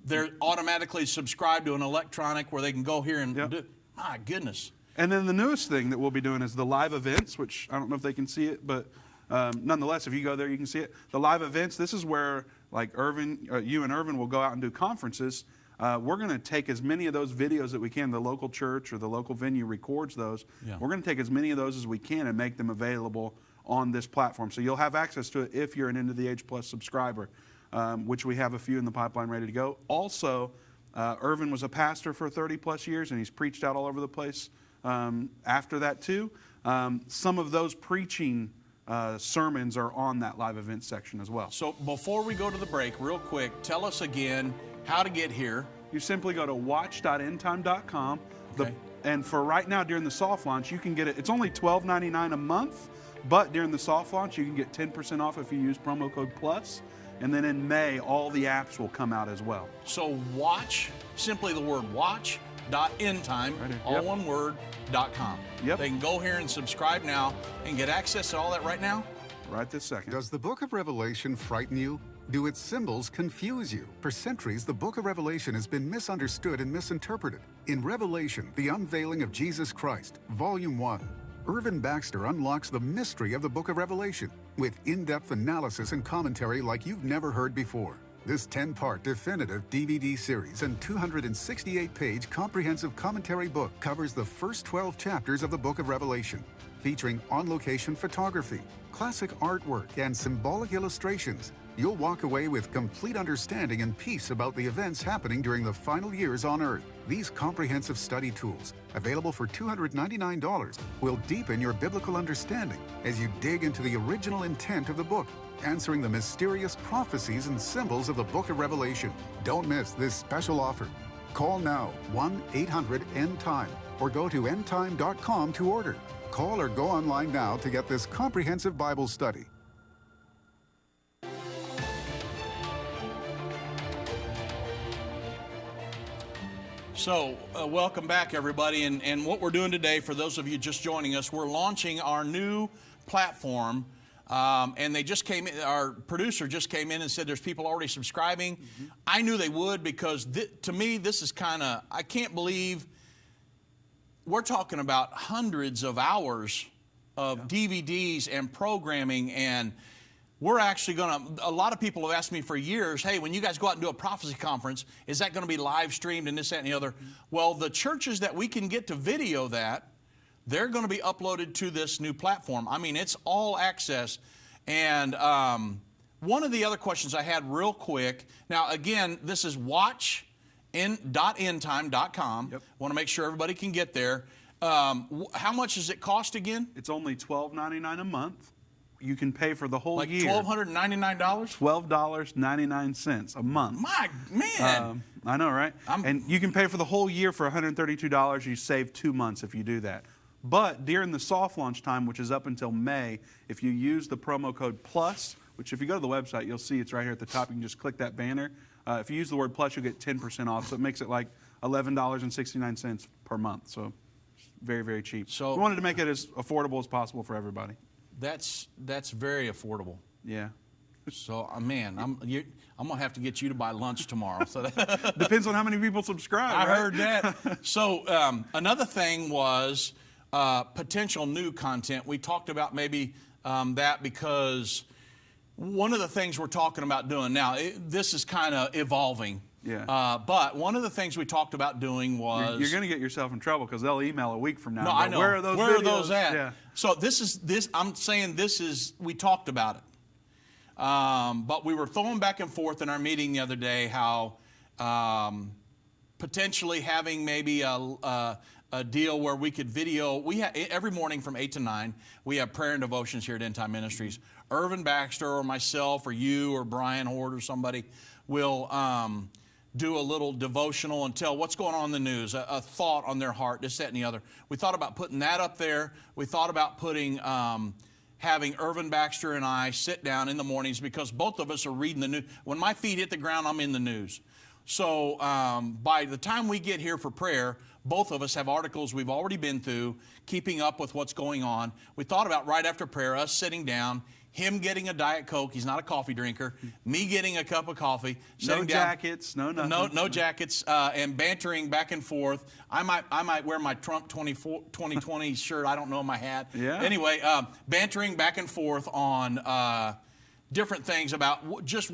they're automatically subscribed to an electronic where they can go here and do. My goodness. And then the newest thing that we'll be doing is the live events, which I don't know if they can see it, but nonetheless, if you go there, you can see it. The live events, this is where, like Irvin, you and Irvin will go out and do conferences. We're going to take as many of those videos that we can. The local church or the local venue records those. Yeah. We're going to take as many of those as we can and make them available on this platform. So you'll have access to it if you're an End of the Age Plus subscriber, which we have a few in the pipeline ready to go. Also, Irvin was a pastor for 30 plus years, and he's preached out all over the place after that too. Some of those preaching sermons are on that live event section as well. So before we go to the break, real quick, tell us again how to get here. You simply go to watch.endtime.com. Okay. And for right now, during the soft launch, you can get it. It's only $12.99 a month, but during the soft launch, you can get 10% off if you use promo code PLUS. And then in May, all the apps will come out as well. So watch, simply the word watch.endtime, all one word, .com. Yep. They can go here and subscribe now and get access to all that right now. Right this second. Does the book of Revelation frighten you? Do its symbols confuse you? For centuries, the book of Revelation has been misunderstood and misinterpreted. In Revelation, the unveiling of Jesus Christ, Volume 1, Irvin Baxter unlocks the mystery of the book of Revelation with in-depth analysis and commentary like you've never heard before. This 10-part definitive DVD series and 268-page comprehensive commentary book covers the first 12 chapters of the book of Revelation, featuring on-location photography, classic artwork, and symbolic illustrations. You'll walk away with complete understanding and peace about the events happening during the final years on Earth. These comprehensive study tools, available for $299, will deepen your biblical understanding as you dig into the original intent of the book, answering the mysterious prophecies and symbols of the book of Revelation. Don't miss this special offer. Call now, 1-800-END-TIME, or go to endtime.com to order. Call or go online now to get this comprehensive Bible study. So, welcome back, everybody. And what we're doing today, for those of you just joining us, we're launching our new platform. And they just came in, our producer just came in and said there's people already subscribing. Mm-hmm. I knew they would because to me, this is kind of, I can't believe we're talking about hundreds of hours of DVDs and programming, and we're actually going to, a lot of people have asked me for years, hey, when you guys go out and do a prophecy conference, is that going to be live streamed and this, that, and the other? Mm-hmm. Well, the churches that we can get to video that, they're going to be uploaded to this new platform. I mean, it's all access. And one of the other questions I had real quick, now again, this is watch.endtime, Endtime.com. Yep. Want to make sure everybody can get there. How much does it cost again? It's only $12.99 a month. You can pay for the whole Like year. $1,299? $12.99 a month. My man. I know, right? And you can pay for the whole year for $132. You save 2 months if you do that. But during the soft launch time, which is up until May, if you use the promo code PLUS, which if you go to the website, you'll see it's right here at the top. You can just click that banner. If you use the word PLUS, you'll get 10% off. So it makes it like $11.69 per month. So it's very, very cheap. So we wanted to make it as affordable as possible for everybody. That's very affordable. Yeah. So, man, I'm going to have to get you to buy lunch tomorrow. So that Depends on how many people subscribe. I right? heard that. So another thing was potential new content. We talked about maybe that because one of the things we're talking about doing now, this is kind of evolving. Yeah. But one of the things we talked about doing was... You're going to get yourself in trouble because they'll email a week from now. No, I know. Where are those Where videos? are those at? Yeah. So I'm saying we talked about it. But we were throwing back and forth in our meeting the other day how potentially having maybe a deal where we could video. Every morning from 8 to 9, we have prayer and devotions here at Endtime Ministries. Irvin Baxter or myself or you or Brian Horde or somebody will do a little devotional and tell what's going on in the news, a thought on their heart, this, that, and the other. We thought about putting that up there. We thought about putting... having Irvin Baxter and I sit down in the mornings because both of us are reading the news. When my feet hit the ground, I'm in the news. So by the time we get here for prayer, both of us have articles we've already been through, keeping up with what's going on. We thought about right after prayer, us sitting down, him getting a Diet Coke. He's not a coffee drinker. Me getting a cup of coffee. No jackets, no nothing. No jackets, and bantering back and forth. I might wear my Trump 2020 shirt. I don't know, my hat. Yeah. Anyway, bantering back and forth on different things about just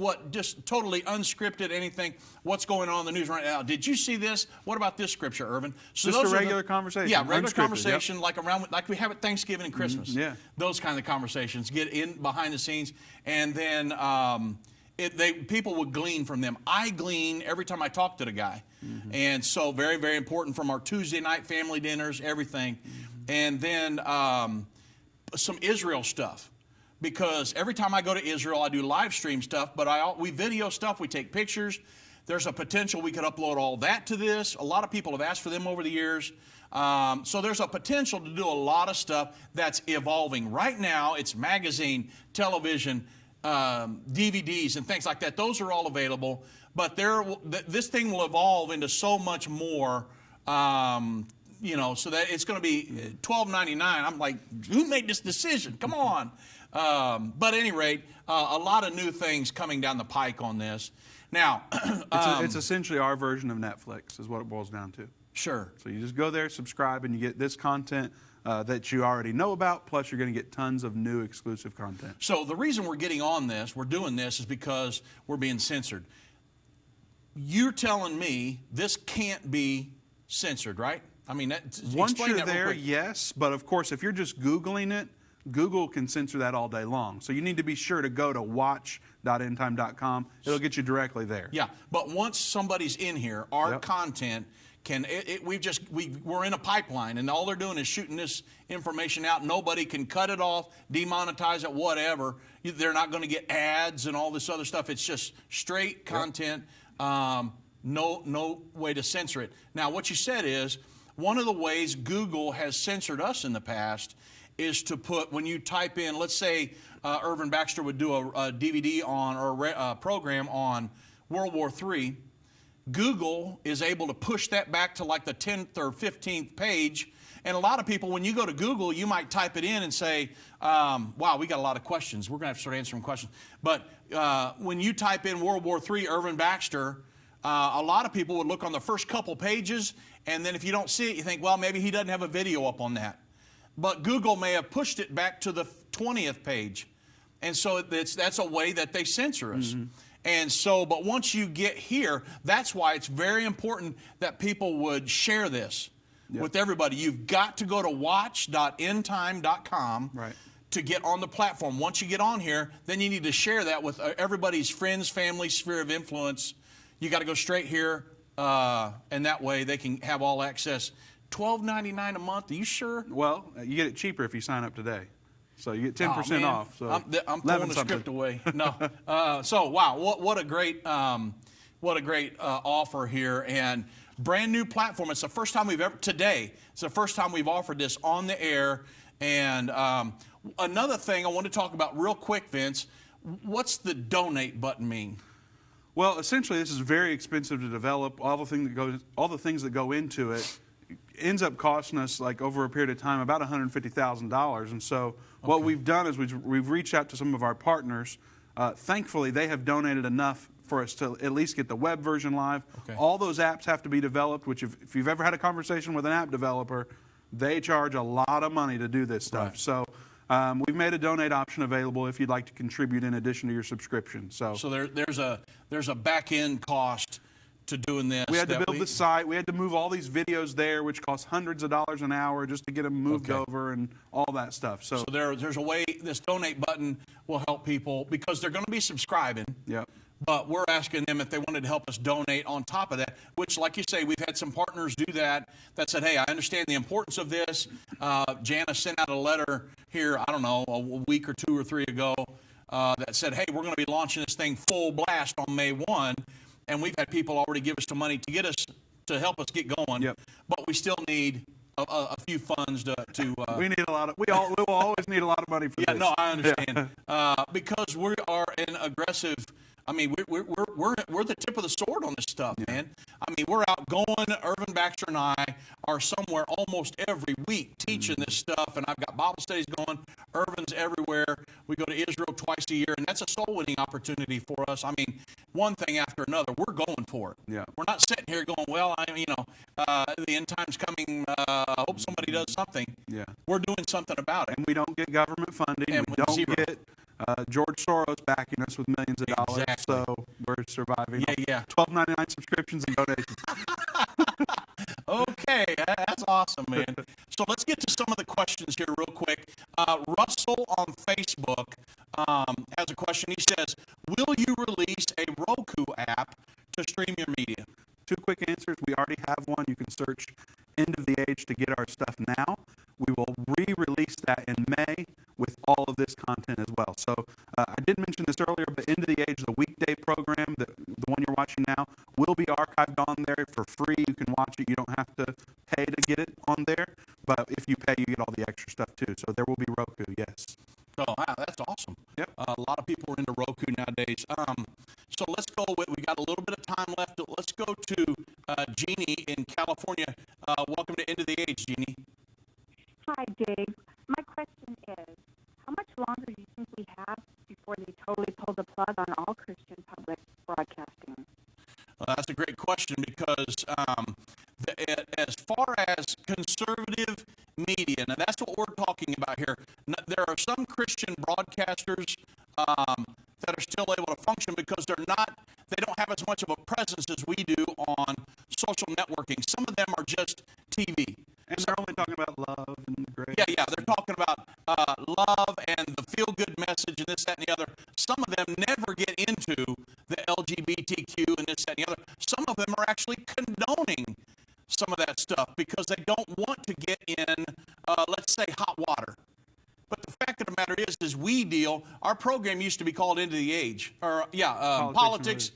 totally unscripted anything. What's going on in the news right now? Did you see this? What about this scripture, Irvin? So just a regular conversation. Yeah, regular Unscripted, conversation, yep. like we have at Thanksgiving and Christmas. Yeah. Those kind of conversations get in behind the scenes, and then people would glean from them. I glean every time I talk to the guy, and so very, very important from our Tuesday night family dinners, everything, and then some Israel stuff. Because every time I go to Israel, I do live stream stuff, but we video stuff, we take pictures. There's a potential we could upload all that to this. A lot of people have asked for them over the years. So there's a potential to do a lot of stuff that's evolving. Right now, it's magazine, television, DVDs, and things like that. Those are all available. But this thing will evolve into so much more, so that it's going to be $12.99. I'm like, who made this decision? Come on. But at any rate, a lot of new things coming down the pike on this. Now, it's essentially our version of Netflix is what it boils down to. Sure. So you just go there, subscribe, and you get this content that you already know about, plus you're going to get tons of new exclusive content. So the reason we're doing this is because we're being censored. You're telling me this can't be censored, right? I mean, once you're there, yes, but of course, if you're just Googling it, Google can censor that all day long. So you need to be sure to go to watch.endtime.com. It'll get you directly there. Yeah, but once somebody's in here, our content can, we're in a pipeline, and all they're doing is shooting this information out. Nobody can cut it off, demonetize it, whatever. They're not going to get ads and all this other stuff. It's just straight content, no way to censor it. Now, what you said is, one of the ways Google has censored us in the past is to put, when you type in, let's say Irvin Baxter would do a DVD on or a program on World War III, Google is able to push that back to like the 10th or 15th page. And a lot of people, when you go to Google, you might type it in and say, wow, we got a lot of questions. We're going to have to start answering questions. But when you type in World War III, Irvin Baxter, a lot of people would look on the first couple pages, and then if you don't see it, you think, well, maybe he doesn't have a video up on that. But Google may have pushed it back to the 20th page. And so that's a way that they censor us. And so, but once you get here, that's why it's very important that people would share this with everybody. You've got to go to watch.endtime.com to get on the platform. Once you get on here, then you need to share that with everybody's friends, family, sphere of influence. You got to go straight here, and that way they can have all access. $12.99 a month. Are you sure? Well, you get it cheaper if you sign up today. So you get 10% off. So I'm throwing the script away. No. So wow, what a great offer here, and brand new platform. It's the first time it's the first time we've offered this on the air. And another thing I want to talk about real quick, Vince. What's the donate button mean? Well, essentially, this is very expensive to develop. All the things that go into it ends up costing us, like over a period of time, about $150,000. And so what we've done is we've reached out to some of our partners. Thankfully, they have donated enough for us to at least get the web version live. Okay. All those apps have to be developed, which if you've ever had a conversation with an app developer, they charge a lot of money to do this stuff. Right. So we've made a donate option available if you'd like to contribute in addition to your subscription. So there's a back end cost to doing this. We had to build the site. We had to move all these videos there, which cost hundreds of dollars an hour just to get them moved over and all that stuff. So there's a way this donate button will help people because they're going to be subscribing. Yep. But we're asking them if they wanted to help us donate on top of that, which, like you say, we've had some partners do that said, hey, I understand the importance of this. Janice sent out a letter here, I don't know, a week or 2 or 3 ago that said, hey, we're going to be launching this thing full blast on May 1. And we've had people already give us some money to help us get going. Yep. But we still need a few funds to we need a lot of. We will always need a lot of money for this. Yeah, no, I understand. Because we are an aggressive. I mean, we're the tip of the sword on this stuff, man. I mean, we're out going. Irvin, Baxter, and I are somewhere almost every week teaching this stuff, and I've got Bible studies going. Irvin's everywhere. We go to Israel twice a year, and that's a soul-winning opportunity for us. I mean, one thing after another, we're going for it. Yeah. We're not sitting here going, well, the end time's coming. I hope somebody does something. Yeah. We're doing something about it. And we don't get government funding. And we don't get George Soros backing us with millions of dollars. Exactly. So we're surviving. Yeah. $12.99 subscriptions and donations. Okay, that's awesome, man. So let's get to some of the questions here real quick. Russell on Facebook has a question. He says, will you release a Roku app to stream your media? 2 quick answers. We already have one. You can search End of the Age to get our stuff now. We will re-release that in May with all of this content as well. So I did mention this earlier, but End of the Age, the weekday program, the one you're watching now, will be archived on there for free. You can watch it. You don't have to pay to get it on there. But if you pay, you get all the extra stuff too. So there will be Roku, yes. Oh, wow, that's awesome. Yep. A lot of people are into Roku nowadays. So let's go with, we got a little bit of time left. Let's go to Jeannie in California. Welcome to End of the Age, Jeannie. Hi, Dave. My question is, how much longer do you think we have before they totally pull the plug on all Christian public broadcasting? Well, that's a great question because as far as conservative media, and that's what we're talking about here, there are some Christian broadcasters that are still able to function because they don't have as much of a presence as we do on social networking. Some of them are just TV. And they're only talking about love and grace. Yeah, they're talking about love and the feel-good message and this, that, and the other. Some of them never get into the LGBTQ and this, that, and the other. Some of them are actually condoning some of that stuff because they don't want to get in, let's say, hot water. But the fact of the matter is our program used to be called End of the Age. Politics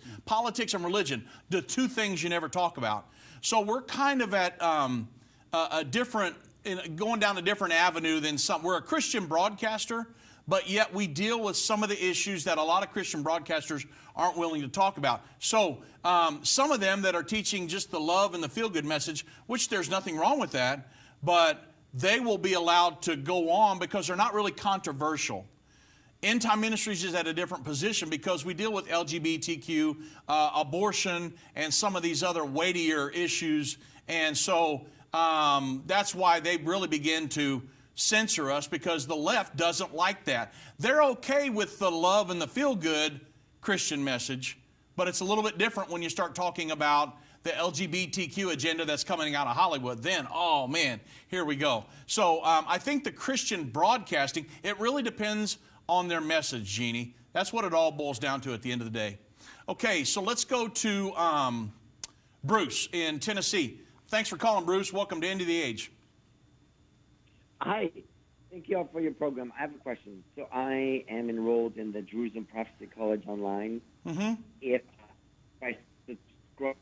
and religion, the 2 things you never talk about. So we're kind of at going down a different avenue than some. We're a Christian broadcaster, but yet we deal with some of the issues that a lot of Christian broadcasters aren't willing to talk about. So some of them that are teaching just the love and the feel-good message, which there's nothing wrong with that, but they will be allowed to go on because they're not really controversial. Endtime Ministries is at a different position because we deal with LGBTQ, abortion, and some of these other weightier issues. And so that's why they really begin to censor us because the left doesn't like that. They're okay with the love and the feel-good Christian message, but it's a little bit different when you start talking about the LGBTQ agenda that's coming out of Hollywood. Then, oh man, here we go. So I think the Christian broadcasting, it really depends on their message, Jeannie. That's what it all boils down to at the end of the day. Okay, so let's go to Bruce in Tennessee. Thanks for calling, Bruce. Welcome to End of the Age. Hi. Thank you all for your program. I have a question. So I am enrolled in the Jerusalem Prophecy College online. If I subscribe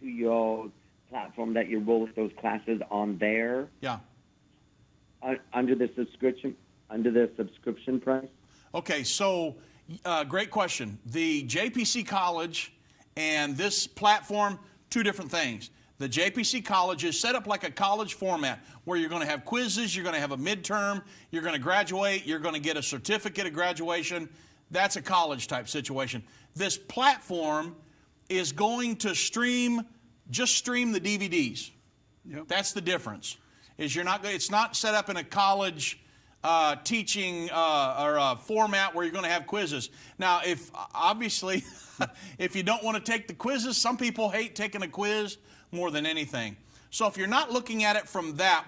to your platform that you roll those classes on there, under the subscription price. Okay, so great question. The JPC College and this platform, two different things. The JPC College is set up like a college format where you're going to have quizzes, you're going to have a midterm, you're going to graduate, you're going to get a certificate of graduation. That's a college type situation. This platform is going to stream the DVDs. Yep. That's the difference. It's not set up in a college teaching or a format where you're going to have quizzes. Now, if you don't want to take the quizzes, some people hate taking a quiz more than anything. So if you're not looking at it from that,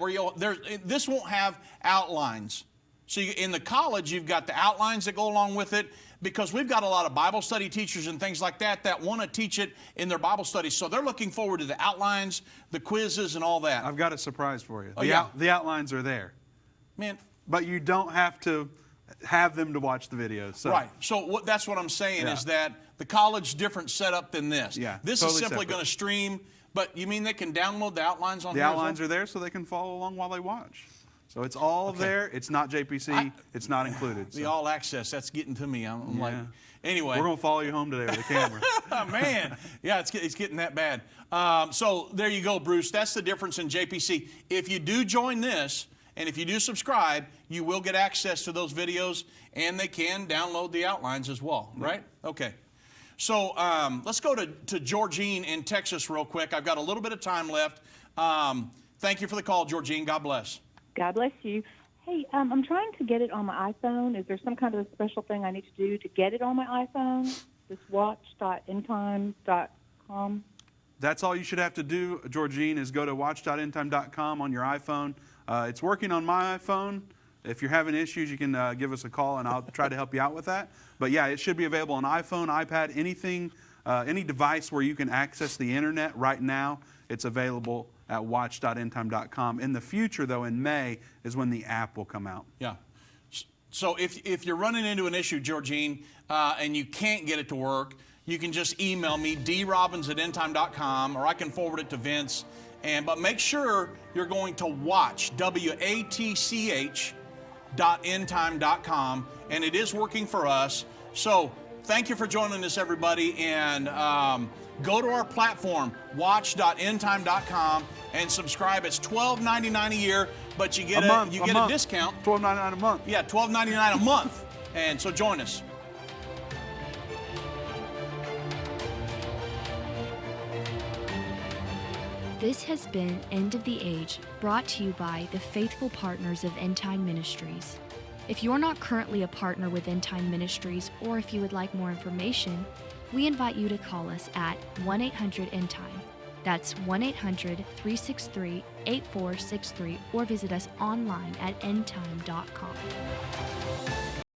this won't have outlines. So in the college, you've got the outlines that go along with it, because we've got a lot of Bible study teachers and things like that want to teach it in their Bible studies. So they're looking forward to the outlines, the quizzes, and all that. I've got a surprise for you. Oh, the outlines are there. Man. But you don't have to have them to watch the videos. So. Right. So that's what I'm saying is that the college different setup than this. Yeah, this totally is simply separate. going to stream, but you mean they can download the outlines on The here outlines as well? are there so they can follow along while they watch. So it's all there. It's not JPC. It's not included. The all access, that's getting to me. I'm like, anyway. We're going to follow you home today with a camera. Man, yeah, it's getting that bad. So there you go, Bruce. That's the difference in JPC. If you do join this, and if you do subscribe, you will get access to those videos, and they can download the outlines as well, right? Okay. So let's go to Georgine in Texas real quick. I've got a little bit of time left. Thank you for the call, Georgine. God bless. God bless you. Hey, I'm trying to get it on my iPhone. Is there some kind of a special thing I need to do to get it on my iPhone? This watch.endtime.com. That's all you should have to do, Georgine, is go to watch.endtime.com on your iPhone. It's working on my iPhone. If you're having issues, you can give us a call, and I'll try to help you out with that. But yeah, it should be available on iPhone, iPad, anything, any device where you can access the internet right now. It's available at watch.endtime.com. In the future, though, in May, is when the app will come out. Yeah. So if you're running into an issue, Georgine, and you can't get it to work, you can just email me, drobbins@endtime.com, or I can forward it to Vince. But make sure you're going to watch, WATCH.endtime.com, and it is working for us. So thank you for joining us, everybody, and go to our platform, watch.endtime.com, and subscribe. It's $12.99 a year, but you get a discount. $12.99 a month. Yeah, $12.99 a month. And so join us. This has been End of the Age, brought to you by the faithful partners of Endtime Ministries. If you're not currently a partner with Endtime Ministries, or if you would like more information, we invite you to call us at 1-800-ENDTIME. That's 1-800-363-8463, or visit us online at endtime.com.